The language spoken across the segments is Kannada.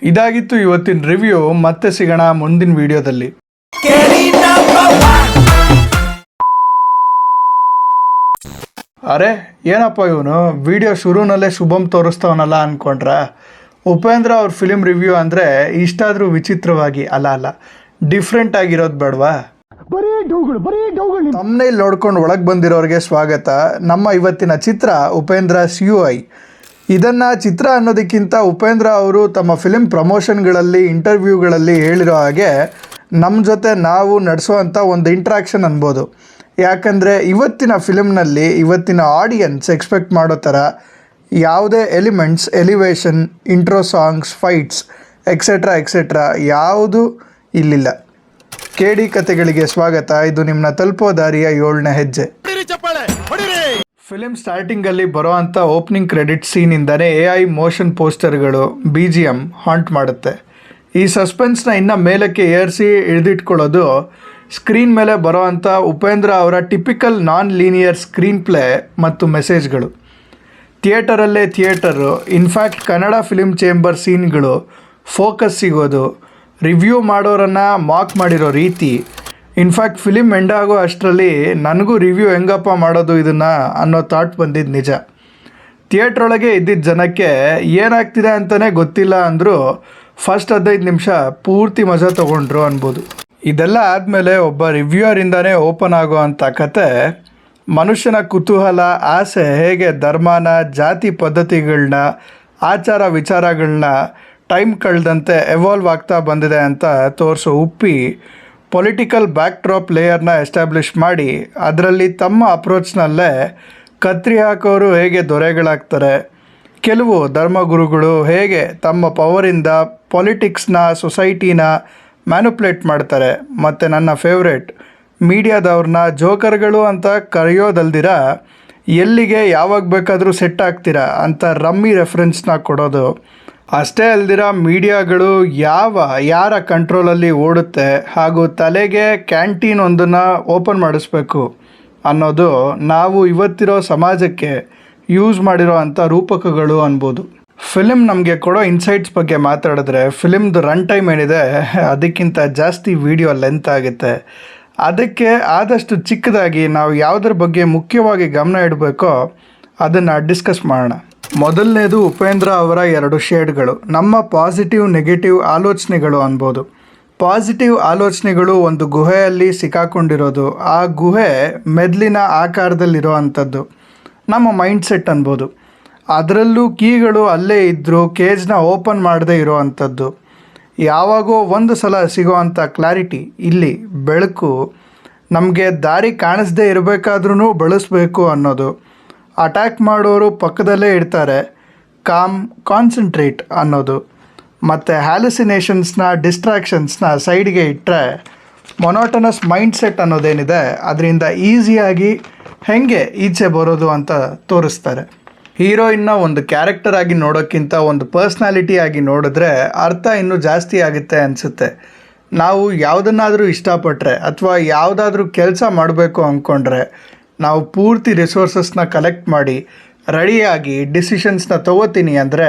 ಇದಾಗಿತ್ತು ಇವತ್ತಿನ ರಿವ್ಯೂ. ಮತ್ತೆ ಸಿಗೋಣ ಮುಂದಿನ ವಿಡಿಯೋದಲ್ಲಿ. ಅರೆ ಏನಪ್ಪ ಇವನು ವಿಡಿಯೋ ಶುರುನಲ್ಲೇ ಶುಭಮ್ ತೋರಿಸ್ತವನಲ್ಲ ಅಂದ್ಕೊಂಡ್ರ? ಉಪೇಂದ್ರ ಅವ್ರ ಫಿಲಿಮ್ ರಿವ್ಯೂ ಅಂದರೆ ಇಷ್ಟಾದರೂ ವಿಚಿತ್ರವಾಗಿ ಅಲ್ಲ ಡಿಫ್ರೆಂಟ್ ಆಗಿರೋದು ಬೇಡವಾ? ತಮ್ಮನೇಲಿ ನೋಡ್ಕೊಂಡು ಒಳಗೆ ಬಂದಿರೋರಿಗೆ ಸ್ವಾಗತ. ನಮ್ಮ ಇವತ್ತಿನ ಚಿತ್ರ ಉಪೇಂದ್ರ CUI. ಇದನ್ನು ಚಿತ್ರ ಅನ್ನೋದಕ್ಕಿಂತ ಉಪೇಂದ್ರ ಅವರು ತಮ್ಮ ಫಿಲಿಮ್ ಪ್ರಮೋಷನ್ಗಳಲ್ಲಿ ಇಂಟರ್ವ್ಯೂಗಳಲ್ಲಿ ಹೇಳಿರೋ ಹಾಗೆ ನಮ್ಮ ಜೊತೆ ನಾವು ನಡೆಸೋವಂಥ ಒಂದು ಇಂಟ್ರಾಕ್ಷನ್ ಅನ್ಬೋದು. ಯಾಕಂದರೆ ಇವತ್ತಿನ ಫಿಲಿಮ್ನಲ್ಲಿ ಇವತ್ತಿನ ಆಡಿಯನ್ಸ್ ಎಕ್ಸ್ಪೆಕ್ಟ್ ಮಾಡೋ ಥರ ಯಾವುದೇ elements, elevation, intro songs, fights etcetera ಯಾವುದೂ ಇಲ್ಲಿಲ್ಲ. KD ಕತೆಗಳಿಗೆ ಸ್ವಾಗತ. ಇದು ನಿಮ್ಮನ್ನ ತಲುಪೋ ದಾರಿಯ 7ನೇ ಹೆಜ್ಜೆ. ಫಿಲಿಮ್ ಸ್ಟಾರ್ಟಿಂಗಲ್ಲಿ ಬರೋ ಅಂಥ ಓಪನಿಂಗ್ ಕ್ರೆಡಿಟ್ ಸೀನಿಂದನೇ AI ಮೋಷನ್ ಪೋಸ್ಟರ್ಗಳು, BGM ಹಾಂಟ್ ಮಾಡುತ್ತೆ. ಈ ಸಸ್ಪೆನ್ಸ್ನ ಇನ್ನೂ ಮೇಲಕ್ಕೆ ಏರಿಸಿ ಹಿಡಿದಿಟ್ಕೊಳ್ಳೋದು ಸ್ಕ್ರೀನ್ ಮೇಲೆ ಬರೋ ಅಂಥ ಉಪೇಂದ್ರ ಅವರ typical non linear screenplay ಮತ್ತು ಮೆಸೇಜ್ಗಳು. ಥಿಯೇಟರಲ್ಲೇ theatre, in fact Kannada film chamber ಸೀನ್ಗಳು, ಫೋಕಸ್ ಸಿಗೋದು, ರಿವ್ಯೂ ಮಾಡೋರನ್ನು ಮಾಕ್ ಮಾಡಿರೋ ರೀತಿ. ಇನ್ಫ್ಯಾಕ್ಟ್ ಫಿಲಿಮ್ ಎಂಡ್ ಆಗೋ ಅಷ್ಟರಲ್ಲಿ ನನಗೂ ರಿವ್ಯೂ ಹೆಂಗಪ್ಪ ಮಾಡೋದು ಇದನ್ನು ಅನ್ನೋ ಥಾಟ್ ಬಂದಿದ್ದು ನಿಜ. ಥಿಯೇಟ್ರೊಳಗೆ ಇದ್ದಿದ್ದ ಜನಕ್ಕೆ ಏನಾಗ್ತಿದೆ ಅಂತಲೇ ಗೊತ್ತಿಲ್ಲ ಅಂದರೂ ಫಸ್ಟ್ 15 ನಿಮಿಷ ಪೂರ್ತಿ ಮಜಾ ತೊಗೊಂಡ್ರು ಅನ್ಬೋದು. ಇದೆಲ್ಲ ಆದಮೇಲೆ ಒಬ್ಬ ರಿವ್ಯೂವರಿಂದನೇ ಓಪನ್ ಆಗೋ ಅಂಥ ಕತೆ ಮನುಷ್ಯನ ಕುತೂಹಲ, ಆಸೆ ಹೇಗೆ ಧರ್ಮನ, ಜಾತಿ ಪದ್ಧತಿಗಳನ್ನ, ಆಚಾರ ವಿಚಾರಗಳನ್ನ ಟೈಮ್ ಕಳೆದಂತೆ ಎವಾಲ್ವ್ ಆಗ್ತಾ ಬಂದಿದೆ ಅಂತ ತೋರಿಸೋ ಉಪ್ಪಿ ಪೊಲಿಟಿಕಲ್ ಬ್ಯಾಕ್ಡ್ರಾಪ್ ಲೇಯರ್ನ ಎಸ್ಟಾಬ್ಲಿಷ್ ಮಾಡಿ ಅದರಲ್ಲಿ ತಮ್ಮ ಅಪ್ರೋಚ್ನಲ್ಲೇ ಕತ್ರಿ ಹಾಕೋರು ಹೇಗೆ ದೊರೆಗಳಾಗ್ತಾರೆ, ಕೆಲವು ಧರ್ಮಗುರುಗಳು ಹೇಗೆ ತಮ್ಮ ಪವರಿಂದ ಪೊಲಿಟಿಕ್ಸ್ನ, ಸೊಸೈಟಿನ ಮ್ಯಾನುಪ್ಯುಲೇಟ್ ಮಾಡ್ತಾರೆ, ಮತ್ತು ನನ್ನ ಫೇವ್ರೇಟ್ ಮೀಡಿಯಾದವ್ರನ್ನ ಜೋಕರ್ಗಳು ಅಂತ ಕರೆಯೋದಲ್ದಿರ ಎಲ್ಲಿಗೆ ಯಾವಾಗ ಬೇಕಾದರೂ ಸೆಟ್ ಆಗ್ತೀರಾ ಅಂತ ರಮ್ಮಿ ರೆಫರೆನ್ಸ್ನ ಕೊಡೋದು. ಅಷ್ಟೇ ಅಲ್ದಿರ ಮೀಡಿಯಾಗಳು ಯಾರ ಕಂಟ್ರೋಲಲ್ಲಿ ಓಡುತ್ತೆ ಹಾಗೂ ತಲೆಗೆ ಕ್ಯಾಂಟೀನ್ ಒಂದನ್ನು ಓಪನ್ ಮಾಡಿಸ್ಬೇಕು ಅನ್ನೋದು ನಾವು ಇವತ್ತಿರೋ ಸಮಾಜಕ್ಕೆ ಯೂಸ್ ಮಾಡಿರೋ ಅಂಥ ರೂಪಕಗಳು ಅನ್ಬೋದು. ಫಿಲಿಮ್ ನಮಗೆ ಕೊಡೋ ಇನ್ಸೈಟ್ಸ್ ಬಗ್ಗೆ ಮಾತಾಡಿದ್ರೆ ಫಿಲಿಮ್ದು ರನ್ ಟೈಮ್ ಏನಿದೆ ಅದಕ್ಕಿಂತ ಜಾಸ್ತಿ ವಿಡಿಯೋ ಲೆಂತ್ ಆಗುತ್ತೆ. ಅದಕ್ಕೆ ಆದಷ್ಟು ಚಿಕ್ಕದಾಗಿ ನಾವು ಯಾವುದ್ರ ಬಗ್ಗೆ ಮುಖ್ಯವಾಗಿ ಗಮನ ಇಡಬೇಕೋ ಅದನ್ನು ಡಿಸ್ಕಸ್ ಮಾಡೋಣ. ಮೊದಲನೇದು ಉಪೇಂದ್ರ ಅವರ 2 ಶೇಡ್ಗಳು, ನಮ್ಮ ಪಾಸಿಟಿವ್ ನೆಗೆಟಿವ್ ಆಲೋಚನೆಗಳು ಅನ್ಬೋದು. ಪಾಸಿಟಿವ್ ಆಲೋಚನೆಗಳು ಒಂದು ಗುಹೆಯಲ್ಲಿ ಸಿಕ್ಕಾಕೊಂಡಿರೋದು, ಆ ಗುಹೆ ಮೆದುಳಿನ ಆಕಾರದಲ್ಲಿರೋ ಅಂಥದ್ದು ನಮ್ಮ ಮೈಂಡ್ಸೆಟ್ ಅನ್ಬೋದು. ಅದರಲ್ಲೂ ಕೀಗಳು ಅಲ್ಲೇ ಇದ್ದರೂ ಕೇಜ್ನ ಓಪನ್ ಮಾಡದೇ ಇರೋ ಅಂಥದ್ದು. ಯಾವಾಗೋ ಒಂದು ಸಲ ಸಿಗೋ ಅಂಥ ಕ್ಲಾರಿಟಿ, ಇಲ್ಲಿ ಬೆಳಕು ನಮಗೆ ದಾರಿ ಕಾಣಿಸ್ದೇ ಇರಬೇಕಾದ್ರೂ ಬಳಸಬೇಕು ಅನ್ನೋದು. ಅಟ್ಯಾಕ್ ಮಾಡೋರು ಪಕ್ಕದಲ್ಲೇ ಇರ್ತಾರೆ, ಕಾನ್ಸಂಟ್ರೇಟ್ ಅನ್ನೋದು. ಮತ್ತು ಹ್ಯಾಲುಸಿನೇಷನ್ಸ್ನ, ಡಿಸ್ಟ್ರಾಕ್ಷನ್ಸ್ನ ಸೈಡ್ಗೆ ಇಟ್ಟರೆ ಮೊನೋಟನಸ್ ಮೈಂಡ್ಸೆಟ್ ಅನ್ನೋದೇನಿದೆ ಅದರಿಂದ ಈಸಿಯಾಗಿ ಹೇಗೆ ಈಚೆ ಬರೋದು ಅಂತ ತೋರಿಸ್ತಾರೆ. ಹೀರೋಯಿನ್ನ ಒಂದು ಕ್ಯಾರೆಕ್ಟರ್ ಆಗಿ ನೋಡೋಕ್ಕಿಂತ ಒಂದು ಪರ್ಸ್ನಾಲಿಟಿ ಆಗಿ ನೋಡಿದ್ರೆ ಅರ್ಥ ಇನ್ನೂ ಜಾಸ್ತಿ ಆಗುತ್ತೆ ಅನಿಸುತ್ತೆ. ನಾವು ಯಾವುದನ್ನಾದರೂ ಇಷ್ಟಪಟ್ಟರೆ ಅಥವಾ ಯಾವುದಾದ್ರೂ ಕೆಲಸ ಮಾಡಬೇಕು ಅಂದ್ಕೊಂಡ್ರೆ ನಾವು ಪೂರ್ತಿ ರಿಸೋರ್ಸಸ್ನ ಕಲೆಕ್ಟ್ ಮಾಡಿ ರೆಡಿಯಾಗಿ ಡಿಸಿಷನ್ಸ್ನ ತೊಗೋತೀನಿ ಅಂದರೆ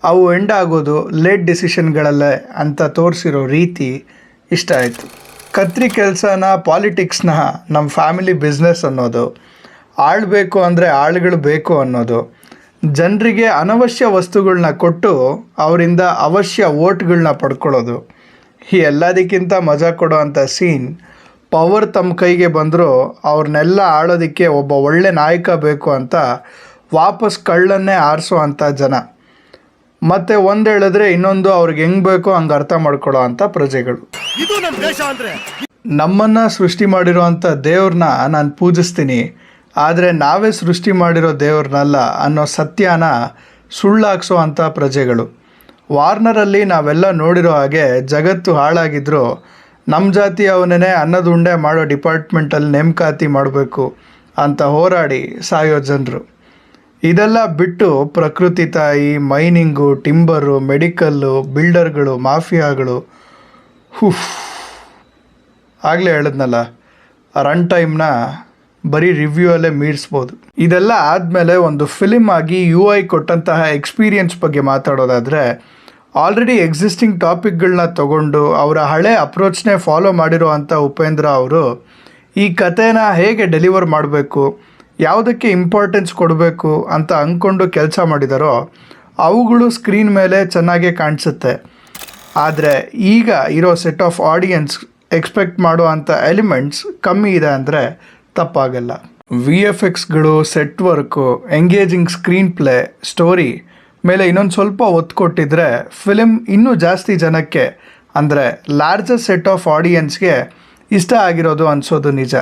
ಅವು ಎಂಡ್ ಆಗೋದು ಲೇಟ್ ಡಿಸಿಷನ್ಗಳಲ್ಲೇ ಅಂತ ತೋರಿಸಿರೋ ರೀತಿ ಇಷ್ಟ ಆಯಿತು. ಕತ್ರಿ ಕೆಲಸನ, ಪಾಲಿಟಿಕ್ಸ್ನ ನಮ್ಮ ಫ್ಯಾಮಿಲಿ ಬಿಸ್ನೆಸ್ ಅನ್ನೋದು, ಆಳಬೇಕು ಅಂದರೆ ಆಳುಗಳು ಬೇಕು ಅನ್ನೋದು, ಜನರಿಗೆ ಅನವಶ್ಯ ವಸ್ತುಗಳನ್ನ ಕೊಟ್ಟು ಅವರಿಂದ ಅವಶ್ಯ ವೋಟ್ಗಳನ್ನ ಪಡ್ಕೊಳ್ಳೋದು. ಈ ಎಲ್ಲದಕ್ಕಿಂತ ಮಜಾ ಕೊಡೋ ಅಂಥ ಸೀನ್, ಪವರ್ ತಮ್ಮ ಕೈಗೆ ಬಂದರೂ ಅವ್ರನ್ನೆಲ್ಲ ಆಳೋದಕ್ಕೆ ಒಬ್ಬ ಒಳ್ಳೆ ನಾಯಕ ಬೇಕು ಅಂತ ವಾಪಸ್ ಕಳ್ಳನ್ನೇ ಆರಿಸೋ ಅಂಥ ಜನ, ಮತ್ತು ಒಂದು ಹೇಳಿದ್ರೆ ಇನ್ನೊಂದು ಅವ್ರಿಗೆ ಹೆಂಗೆ ಬೇಕೋ ಹಂಗೆ ಅರ್ಥ ಮಾಡ್ಕೊಳ್ಳೋ ಅಂಥ ಪ್ರಜೆಗಳು. ನಮ್ಮನ್ನು ಸೃಷ್ಟಿ ಮಾಡಿರೋ ಅಂಥ ದೇವ್ರನ್ನ ನಾನು ಪೂಜಿಸ್ತೀನಿ, ಆದರೆ ನಾವೇ ಸೃಷ್ಟಿ ಮಾಡಿರೋ ದೇವ್ರನ್ನಲ್ಲ ಅನ್ನೋ ಸತ್ಯನ ಸುಳ್ಳಾಕ್ಸೋ ಅಂಥ ಪ್ರಜೆಗಳು. ವಾರ್ನರಲ್ಲಿ ನಾವೆಲ್ಲ ನೋಡಿರೋ ಹಾಗೆ ಜಗತ್ತು ಹಾಳಾಗಿದ್ದರೂ ನಮ್ಮ ಜಾತಿಯವನೇ ಅನ್ನದುಂಡೆ ಮಾಡೋ ಡಿಪಾರ್ಟ್ಮೆಂಟಲ್ಲಿ ನೇಮಕಾತಿ ಮಾಡಬೇಕು ಅಂತ ಹೋರಾಡಿ ಸಾಯೋ ಜನರು. ಇದೆಲ್ಲ ಬಿಟ್ಟು ಪ್ರಕೃತಿ ತಾಯಿ, ಮೈನಿಂಗು, ಟಿಂಬರು, ಮೆಡಿಕಲ್ಲು, ಬಿಲ್ಡರ್ಗಳು, ಮಾಫಿಯಾಗಳು, ಆಗಲೇ ಹೇಳಿದ್ನಲ್ಲ ರನ್ ಟೈಮ್ನ ಬರೀ ರಿವ್ಯೂ ಅಲ್ಲೇ ಮೀರಿಸ್ಬೋದು. ಇದೆಲ್ಲ ಆದಮೇಲೆ ಒಂದು ಫಿಲಿಮ್ ಆಗಿ UI ಕೊಟ್ಟಂತಹ ಎಕ್ಸ್ಪೀರಿಯನ್ಸ್ ಬಗ್ಗೆ ಮಾತಾಡೋದಾದರೆ ಆಲ್ರೆಡಿ ಎಕ್ಸಿಸ್ಟಿಂಗ್ ಟಾಪಿಕ್ಗಳನ್ನ ತಗೊಂಡು ಅವರ ಹಳೆ ಅಪ್ರೋಚ್ನೇ ಫಾಲೋ ಮಾಡಿರೋ ಅಂಥ ಉಪೇಂದ್ರ ಅವರು ಈ ಕಥೆನ ಹೇಗೆ ಡೆಲಿವರ್ ಮಾಡಬೇಕು, ಯಾವುದಕ್ಕೆ ಇಂಪಾರ್ಟೆನ್ಸ್ ಕೊಡಬೇಕು ಅಂತ ಅಂದ್ಕೊಂಡು ಕೆಲಸ ಮಾಡಿದಾರೋ ಅವುಗಳು ಸ್ಕ್ರೀನ್ ಮೇಲೆ ಚೆನ್ನಾಗೇ ಕಾಣಿಸುತ್ತೆ. ಆದರೆ ಈಗ ಇರೋ ಸೆಟ್ ಆಫ್ ಆಡಿಯನ್ಸ್ ಎಕ್ಸ್ಪೆಕ್ಟ್ ಮಾಡೋ ಅಂಥ ಎಲಿಮೆಂಟ್ಸ್ ಕಮ್ಮಿ ಇದೆ ಅಂದರೆ ತಪ್ಪಾಗಲ್ಲ. VFXಗಳು, set work, engaging screenplay, story ಮೇಲೆ ಇನ್ನೊಂದು ಸ್ವಲ್ಪ ಒತ್ತು ಕೊಟ್ಟಿದ್ರೆ ಫಿಲ್ಮ್ ಇನ್ನೂ ಜಾಸ್ತಿ ಜನಕ್ಕೆ ಅಂದರೆ ಲಾರ್ಜರ್ ಸೆಟ್ ಆಫ್ ಆಡಿಯನ್ಸ್ಗೆ ಇಷ್ಟ ಆಗಿರೋದು ಅನಿಸೋದು ನಿಜ.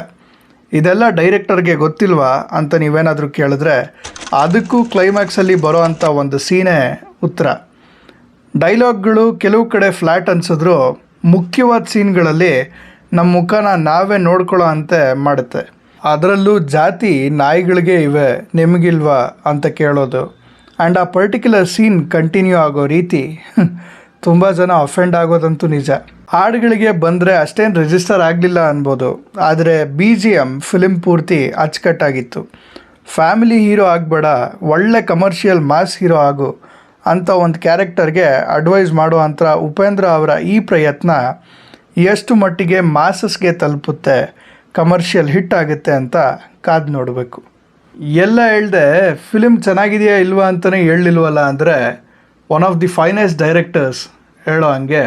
ಇದೆಲ್ಲ ಡೈರೆಕ್ಟರ್ಗೆ ಗೊತ್ತಿಲ್ವಾ ಅಂತ ನೀವೇನಾದರೂ ಕೇಳಿದ್ರೆ ಅದಕ್ಕೂ ಕ್ಲೈಮ್ಯಾಕ್ಸಲ್ಲಿ ಬರೋ ಅಂಥ ಒಂದು ಸೀನೇ ಉತ್ತರ. ಡೈಲಾಗ್ಗಳು ಕೆಲವು ಕಡೆ ಫ್ಲ್ಯಾಟ್ ಅನಿಸಿದ್ರು ಮುಖ್ಯವಾದ ಸೀನ್ಗಳಲ್ಲಿ ನಮ್ಮ ಮುಖನ ನಾವೇ ನೋಡ್ಕೊಳ್ಳೋ ಅಂತೆ ಮಾಡುತ್ತೆ. ಅದರಲ್ಲೂ ಜಾತಿ ನಾಯಿಗಳಿಗೆ ಇವೆ ನಿಮಗಿಲ್ವಾ ಅಂತ ಕೇಳೋದು ಆ್ಯಂಡ್ ಆ ಪರ್ಟಿಕ್ಯುಲರ್ ಸೀನ್ ಕಂಟಿನ್ಯೂ ಆಗೋ ರೀತಿ ತುಂಬ ಜನ ಅಫೆಂಡ್ ಆಗೋದಂತೂ ನಿಜ. ಹಾಡುಗಳಿಗೆ ಬಂದರೆ ಅಷ್ಟೇನು ರಿಜಿಸ್ಟರ್ ಆಗಲಿಲ್ಲ ಅನ್ಬೋದು, ಆದರೆ BGM ಫಿಲ್ಮ್ ಪೂರ್ತಿ ಅಚ್ಚುಕಟ್ಟಾಗಿತ್ತು. ಫ್ಯಾಮಿಲಿ ಹೀರೋ ಆಗಬೇಡ, ಒಳ್ಳೆ ಕಮರ್ಷಿಯಲ್ ಮಾಸ್ ಹೀರೋ ಆಗು ಅಂತ ಒಂದು ಕ್ಯಾರೆಕ್ಟರ್ಗೆ ಅಡ್ವೈಸ್ ಮಾಡೋ ಅಂಥ ಉಪೇಂದ್ರ ಅವರ ಈ ಪ್ರಯತ್ನ ಎಷ್ಟು ಮಟ್ಟಿಗೆ ಮಾಸಸ್ಗೆ ತಲುಪುತ್ತೆ, ಕಮರ್ಷಿಯಲ್ ಹಿಟ್ ಆಗುತ್ತೆ ಅಂತ ಕಾದು ನೋಡಬೇಕು. ಎಲ್ಲ ಹೇಳ್ದೆ ಫಿಲ್ಮ್ ಚೆನ್ನಾಗಿದೆಯಾ ಇಲ್ವಾ ಅಂತಲೇ ಹೇಳಲಿಲ್ವಲ್ಲ ಅಂದರೆ one of the finest directors ಹೇಳೋ ಹಂಗೆ